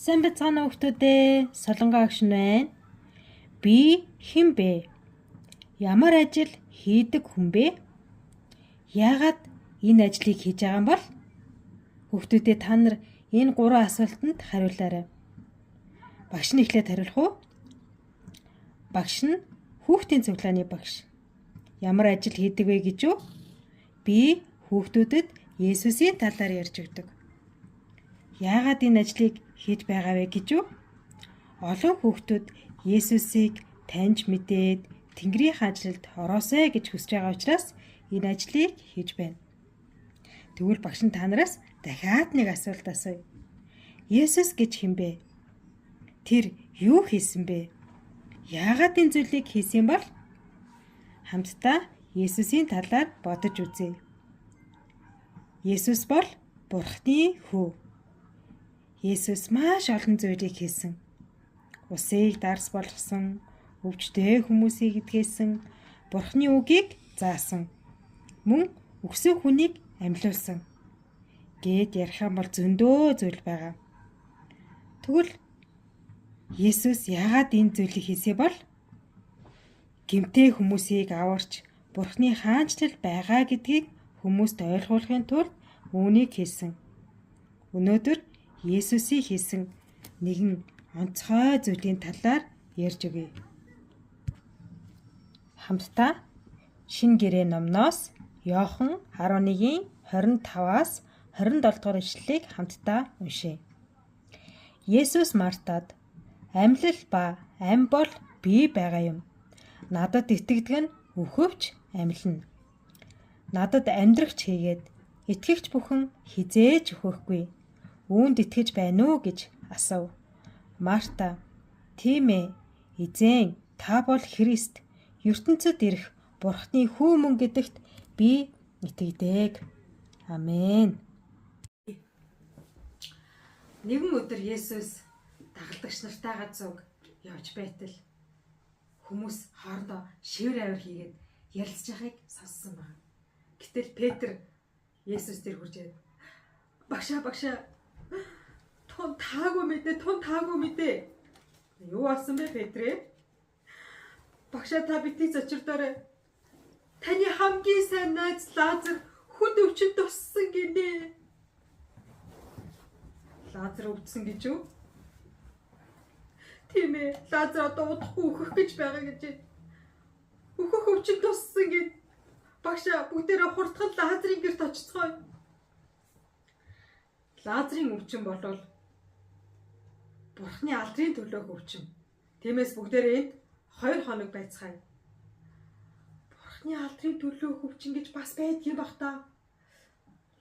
Сайн бацгаана хүүхдүүдээ, Солонгоо агш байна. Би хэн бэ? Ямар ажил хийдэг хүн бэ? Яагаад энэ ажлыг хийж байгаа юм бол? Хүүхдүүдээ та нар энэ 3 асуултанд хариулаарай. Багш нь эхлээд хариулах уу? Багш нь хүүхдийн цуглааны багш. Ямар ажил хийдэг вэ гэж үү? Би хүүхдүүдэд Есүсийн талаар ярьж өгдөг. Яагаад энэ ажлыг хийж байгаа вэ гэж үү? Олон хүүхдүүд Есүсийг таньж мэдээд Тэнгэрийн хаанчлалд ороосэй гэж хүсэж байгаа учраас энэ ажлыг хийж байна. Тэгвэл багш нь та нараас дахиад нэг асуулт асууя. Есүс гэж хэн бэ? Тэр юу хийсэн бэ? Яагаад энэ зүйлийг хийсэн бол? Хамтдаа Есүсийн талаар бодож үзье. Есүс бол Бурхны хүү. Есүс маш олон зүйлийг хийсэн. Усыг дарс болгосон, өвчтэй хүмүүсийг эдгээсэн, Бурхны үгийг заасан. Мөн үхсэн хүнийг амьлуулсан. Гээд ярих юм бол зөндөө зүйл байгаа. Тэгвэл Есүс яагаад энэ зүйлийг хийсэн бол? Гэмтэй хүмүүсийг аварч Бурхны хаанчлал байгаа гэдгийг хүмүүст ойлгуулахын тулд үүнийг хийсэн. Өнөөдөр Есүсийн хийсэн нэгэн онцгой зүйлийн талаар ярьж өгье. Хамтдаа Шинэ гэрээ номноос Иохан 11-ийн 25-аас 27 дугаар ишлэлийг хамтдаа уншъя. Есүс Мартад амьлал ба ам бол би байгаа юм. Надад итгэдэг нь өхөвч амьлна. Надад амьдрахч хийгээд итгэгч бүхэн хизээж өхөхгүй. Үүнд итгэж байна уу гэж асуув. Марта: "Тийм ээ, эзэн, та бол Христ, ертөнцид ирэх Бурхны хүү мөн гэдэгт би итгэдэг." Амен. Нэгэн өдөр Есүс дагалдагч нартайгаа зуг явж байтал хүмүүс хоорондоо шивэр авир хийгээд ярилцж байгааг сонссон байна. Гэтэл Петр Есүс дээр хурж ирээд багшаа тун таагүй мэдээ. Юу болсон бэ Петрэ? Багшаа та битгий зочирдоорой. Таны хамгийн сайн найз Лазар хүнд өвчин туссан гинэ. Лазар өвдсөн гэж үү? Тийм ээ, Лазар одоо удахгүй өөхөх гэж байгаа гэж. Өөхөх өвчин туссан гэд. Багшаа бүгдээрээ хурдхан Лазарын гэрт очицгоё. Лазарын өвчин болвол Бурхны алдрын төлөөх өвчин. Тиймээс бүгдээрээ энд 2 хоног байцгаая. Бурхны алдрын төлөөх өвчин гэж бас байдаг юм бах та.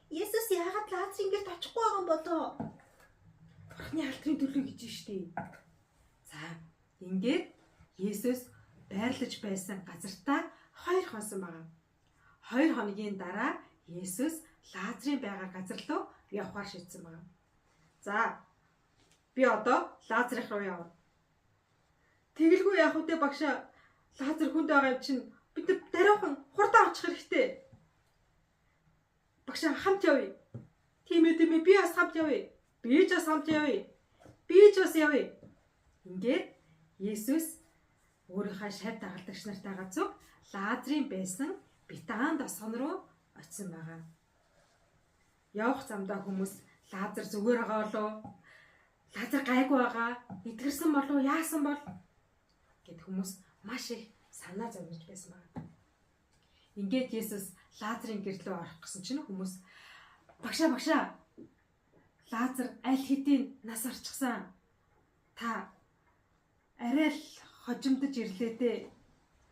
Есүс яагаад Лазарын гэрт очихгүй байгаа юм болоо? Бурхны алдрын төлөө гэж штий. За, ингээд Есүс байрлаж байсан газартаа 2 хонсон байгаа. 2 хоногийн дараа Есүс Лазарын байгаа газар руу явахаар шийдсэн байна. За, би одоо Лазарын руу явна. Тэгэлгүй яах вэ багшаа? Лазар хүнд байгаа юм чинь бид дараахан хурдан очих хэрэгтэй. Багшаа хамт явъя. Тийм ээ, би бас хамт явъя. Би ч бас явъя. Ингээд Есүс өөрийнхөө шав дагалдагч нартайгаа зуг Лазарын байсан Битаан досгон руу очисон байгаа. Явах замдаа хүмүүс Лазар зүгээр байгаа болов? Лазар гайгүй байгаа. Идгэрсэн болов? Яасан бол? Гэт хүмүүс маш их санаа зовж байсан байна. Ингээд Есүс Лазарын гэрт рүү орох гэсэн чинь хүмүүс багшаа Лазар аль хэдийн нас орчихсан. Та арай л хожимдож ирлээ дээ.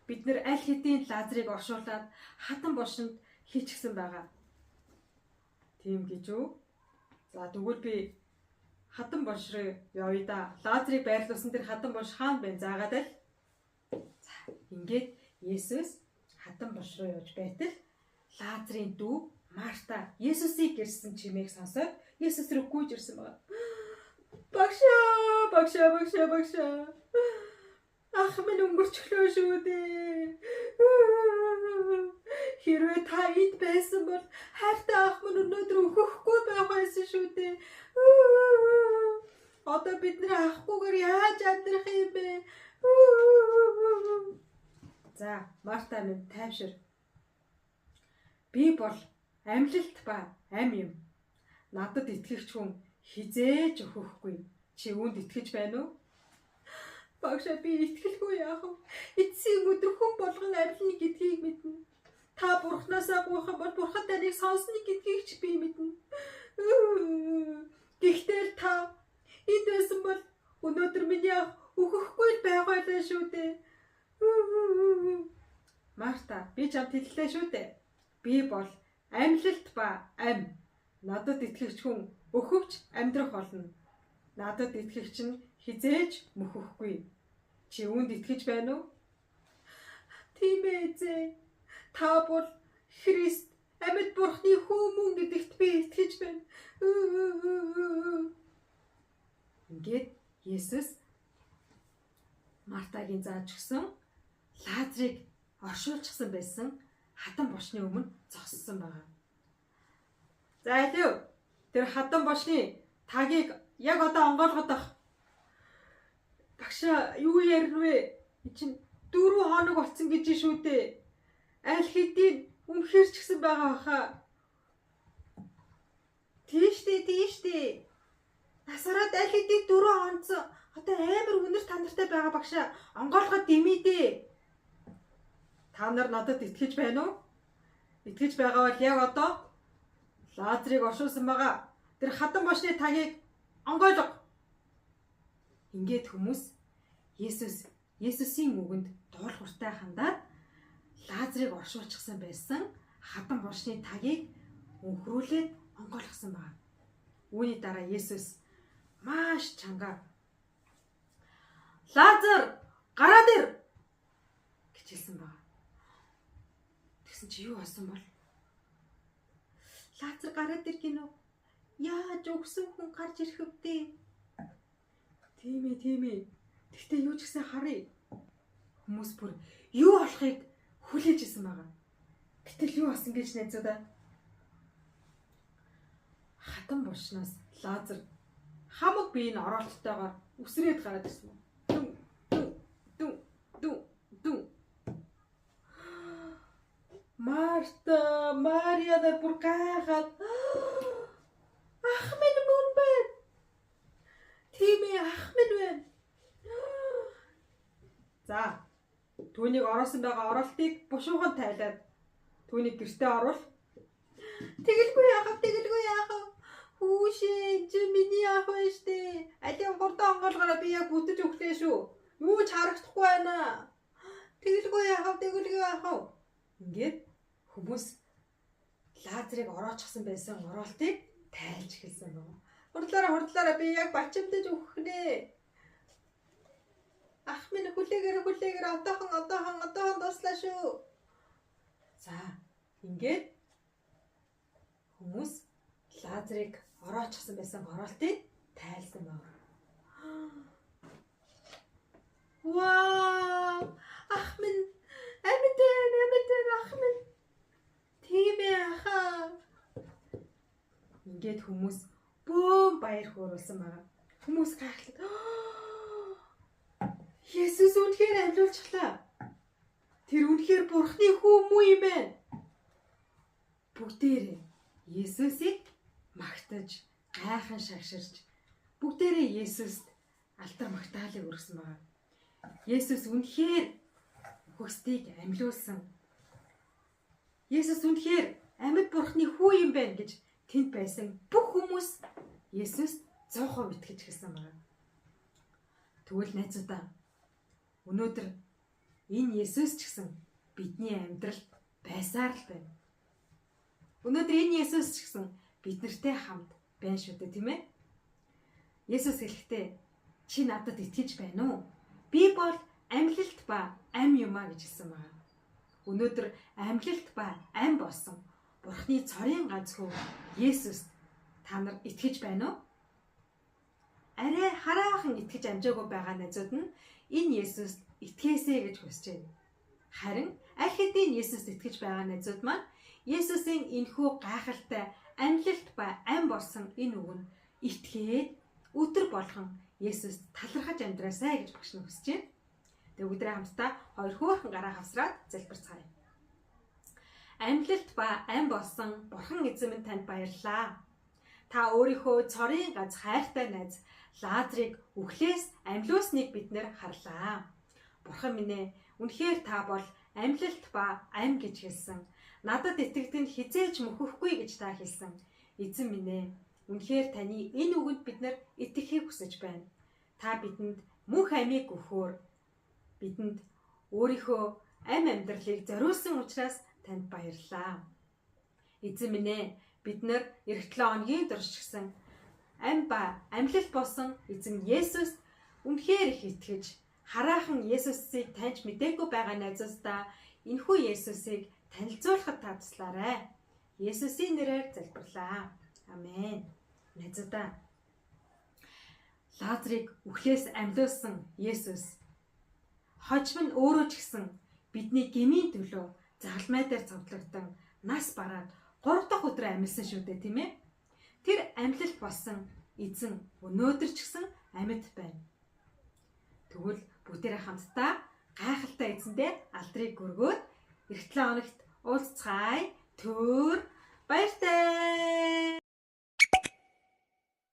Бид нэр аль хэдийн Лазарыг оршуулад хатан бошинд хийчихсэн байгаа. Тийм гэж үү? За тэгвэл би хатан бош руу явъя да. Лазарыг байрлуулсан тэр хатан бош хаана байна? Заагаад л. За ингээд Есүс хатан бош руу явж байтал Лазарын дүү Марта Есүсийг гэрсэн чимээг сонсоод Есүс рүү гүйж ирсэн байна. Багшаа. Ах минь өнгөрчлөө шүү дээ. Хэрвээ та энд байсан бол хайртай ах минь өнөөдөр өөхөхгүй байх байсан шүү дээ. Одоо бид нэр авахгүйгээр яаж амьдрах юм бэ? За, Марта минь тайвшир. Би бол амьлалт ба ам юм. Надад итгэгч хүн хизээж өхөхгүй. Чи үүнд итгэж байна уу? Багшаа би итгэлгүй яах вэ? Эцсийн өдөр хүн болгон амьлна гэдгийг мэднэ. Та бурхнаасаа гуйх бол бурхан таныг сонсно гэдгийг ч би мэднэ. Гэхдээ та энд байсан бол өнөөдөр миний ах өгөхгүй л байгаалаа шүү дээ. Марта, би чамд хэллээ шүү дээ. Би бол амьлалт ба ам. Надад итгэгч хүн өхөвч амьдрах болно. Надад итгэгч нь хизээж мөхөхгүй. Чи үүнд итгэж байна уу? Тийм ээ зэ. Та бол Христ амьд бурхны хүү мөн гэдэгт би итгэж байна. Ингээд Есүс Мартагийн зааж өгсөн Лазарыг оршуулчихсан байсан хатан бошны өмнө зогссон байгаа. За илүү тэр хатан бошны тагийг яг одоо онгойлгоод байх. Багшаа юу ярив вэ? Чинь 4 хоног болсон гэж шүү дээ. Аль хэдийн өмнөхөр ч гэсэн байгаа баха. Тийштэй. Насараад аль хэдийн 4 хонцсон. Одоо амар үнэр танартай байгаа багшаа. Онгойлгоод димээ дээ. Та нар надад итгэж байна уу? Итгэж байгаа бол яг одоо Лазарыг оршуулсан байгаа. Тэр хатан бошны тагийг онгойлго. Ингээд хүмүүс Есүсийн үгэнд дуулууртай хандаад Лазарыг оршуулчихсан байсан хатан бошны тагийг өнхрүүлээд онгойлгосон байна. Үүний дараа Есүс маш чангаар Лазар гараад ир гэж хэлсэн байна. Тэгсэн чи юу болсон бол? Лазар гараад ир гинөө. Яаж өгсөн хүн гарч ирэх вдээ? Тийм ээ. Гэхдээ юу ч гэсэн харъя. Хүмүүс бүр юу болохыг хүлээж исэн байгаа. Гэтэл юу болсон гэж найзуудаа? Хатан бошноос Лазар хамаг биеийн оролттойгоор үсрээд гараад ирсэн. Дүн. Марта, Мариада бүр гайхаад ах минь мөн байна. Тийм ээ, ах минь байна. За, түүнийг ороосон байгаа оролтыг бушуухан тайлаад түүнийг гэртээ оруул. Тэгэлгүй яах. Хүүшээ, чи миний ах байна штэ. Алин гурдаа онгоолгороо би яг бүтэж өглөө шүү. Юу ч харагдахгүй байна. Тэгэлгүй яах. Ингээд хүмүүс Лазарыг ороочихсан байсан оролтыг тайлж эхэлсэн байна. Хурдлаараа би яг бачимдаж өгөх нэ. Ах минь хүлээгэр одоохон дуслаа шүү. За, ингээд хүмүүс Лазарыг ороочихсан байсан оролтыг тайлсан байна. Вау! Ах минь амьд ах минь. Тийм ээ ахаа. Ингээд хүмүүс бөөм баяр хөөрүүлсэн байна. Хүмүүс гайхлаа. Есүс үнэхээр амьлуулчихлаа. Тэр үнэхээр Бурхны хүү мүү юм байна. Бүгдээрээ Есүсийг магтаж, гайхан шагширч, бүгдээрээ Есүст алтар магтаалыг өргөсөн байна. Есүс үнэхээр хөхстийг амьлуулсан. Есүс үнэхээр амьд Бурхны хүү юм байна гэж тэнд байсан бүх хүмүүс Есүст 100% итгэж хэлсэн байна. Тэгвэл найзуудаа өнөөдөр энэ Есүс ч гэсэн бидний амьдралд байсаар л байна. Өнөөдөр энэ Есүс ч гэсэн биднэртэй хамт байна шүү дээ, тийм ээ? Есүс хэлэхдээ чи надад итгэж байна уу? Би бол амьлалт ба ам юм а гэж хэлсэн байна. Өнөөдөр амьлалт ба ам болсон Бурхны цорын ганц хүү Есүс та нар итгэж байна уу? Арай хараахан итгэж амжаагүй байгаа найзууд нь энэ Есүст итгээсэй гэж хүсэж байна. Харин аль хэдийн Есүст итгэж байгаа найзууд маань Есүсийн энэхүү гайхалтай амьлалт ба ам болсон энэ үгэнд итгээд өдөр болгон Есүст талархаж амьдраасай гэж багш нь хүсэж байна. Тэгээ өдрөө хамтдаа хоёр хөөрхөн гараа хавсраад залбирцгаая. Амьлалт ба ам болсон Бурхан эзэн минь танд баярлалаа. Та өөрийнхөө цорын гац хайртай найз Лазарыг үхлээс амьлуусныг бид нэр харлаа. Бурхан минь ээ, үнэхээр та бол амьлалт ба ам гэж хэлсэн. Надад итгэдэг нь хизээж мөхөхгүй гэж та хэлсэн. Эзэн минь ээ, үнэхээр таны энэ үгэнд бид нар итгэхийг хүсэж байна. Та бидэнд мөнх амийг өгөхөөр бидэнд өөрийнхөө ам амьдралыг зориулсан учраас танд баярлалаа. Эзэн минь ээ, бид нар эх 7 хоногийн турш гисэн ам ба амьлалт болсон эзэн Есүс үнэхээр их итгэж хараахан Есүсийг таньж мэдээгүй байгаа найзуудаа энэхүү Есүсийг танилцуулахад та туслаарай. Есүсийн нэрээр залбирлаа. Амен. Найзуудаа, Лазарыг үхлээс амьлуулсан Есүс хожим нь өөрөө ч гэсэн бидний гмийн төлөө загалмай дээр цовдлогдсон нас бараад 3 дахь өдөр амьсан шүү дээ, тийм ээ? Тэр амьлалт болсон эзэн өнөөдөр ч гэсэн амьд байна. Тэгвэл бүгдээрээ хамтдаа гайхалтай эзэндээ алдрыг өргөөд эх 7 хоногт уулзцаая. Түр баяртай.